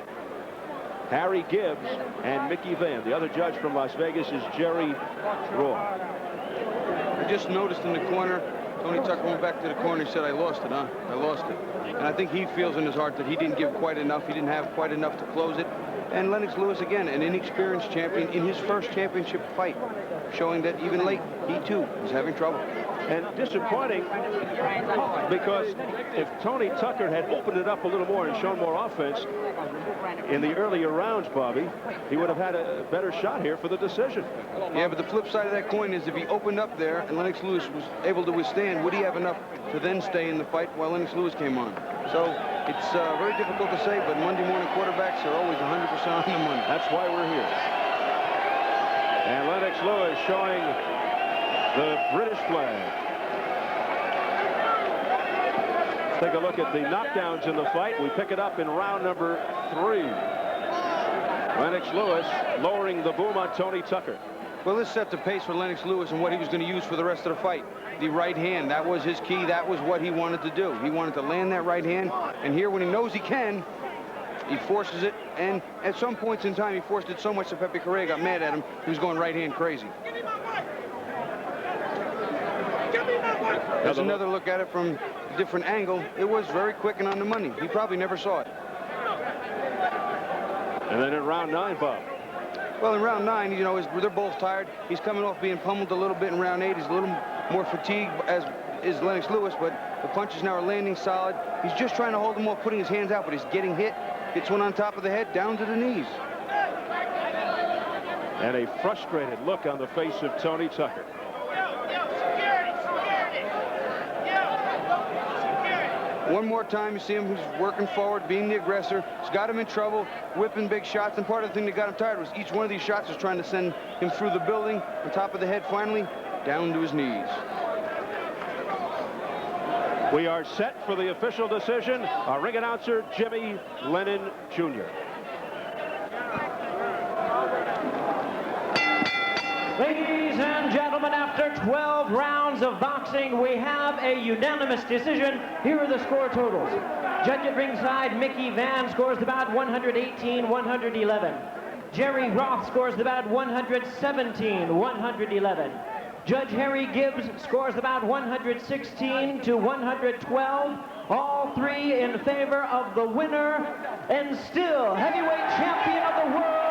Speaker 3: Harry Gibbs and Mickey Van. The other judge from Las Vegas is Jerry Roy.
Speaker 5: I just noticed in the corner, Tony Tucker went back to the corner and said, I lost it, huh? I lost it. And I think he feels in his heart that he didn't give quite enough. He didn't have quite enough to close it. And Lennox Lewis, again, an inexperienced champion in his first championship fight, showing that even late, he too is having trouble.
Speaker 3: And disappointing because if Tony Tucker had opened it up a little more and shown more offense in the earlier rounds, Bobby, he would have had a better shot here for the decision.
Speaker 5: Yeah, but the flip side of that coin is if he opened up there and Lennox Lewis was able to withstand, would he have enough to then stay in the fight while Lennox Lewis came on? So it's very difficult to say, but Monday morning quarterbacks are always 100% on the money.
Speaker 3: That's why we're here. And Lennox Lewis showing the British flag. Let's take a look at the knockdowns in the fight. We pick it up in round number 3. Lennox Lewis lowering the boom on Tony Tucker.
Speaker 5: Well, this set the pace for Lennox Lewis and what he was going to use for the rest of the fight. The right hand, that was his key. That was what he wanted to do. He wanted to land that right hand. And here, when he knows he can, he forces it. And at some points in time, he forced it so much that Pepe Correa got mad at him. He was going right hand crazy. There's another look at it from a different angle. It was very quick and on the money. He probably never saw it.
Speaker 3: And then in round 9, Bob.
Speaker 5: Well, in round 9, you know, they're both tired. He's coming off being pummeled a little bit in round 8. He's a little more fatigued, as is Lennox Lewis, but the punches now are landing solid. He's just trying to hold them off, putting his hands out, but he's getting hit. Gets one on top of the head, down to the knees.
Speaker 3: And a frustrated look on the face of Tony Tucker.
Speaker 5: One more time, you see him, he's working forward, being the aggressor. He's got him in trouble, whipping big shots, and part of the thing that got him tired was each one of these shots was trying to send him through the building, on top of the head, finally, down to his knees.
Speaker 3: We are set for the official decision. Our ring announcer, Jimmy Lennon Jr.
Speaker 1: Ladies and gentlemen, after 12 rounds of boxing, we have a unanimous decision. Here are the score totals. Judge at ringside, Mickey Van scores the bout 118-111. Jerry Roth scores the bout 117-111. Judge Harry Gibbs scores the bout 116-112. All 3 in favor of the winner and still heavyweight champion of the world,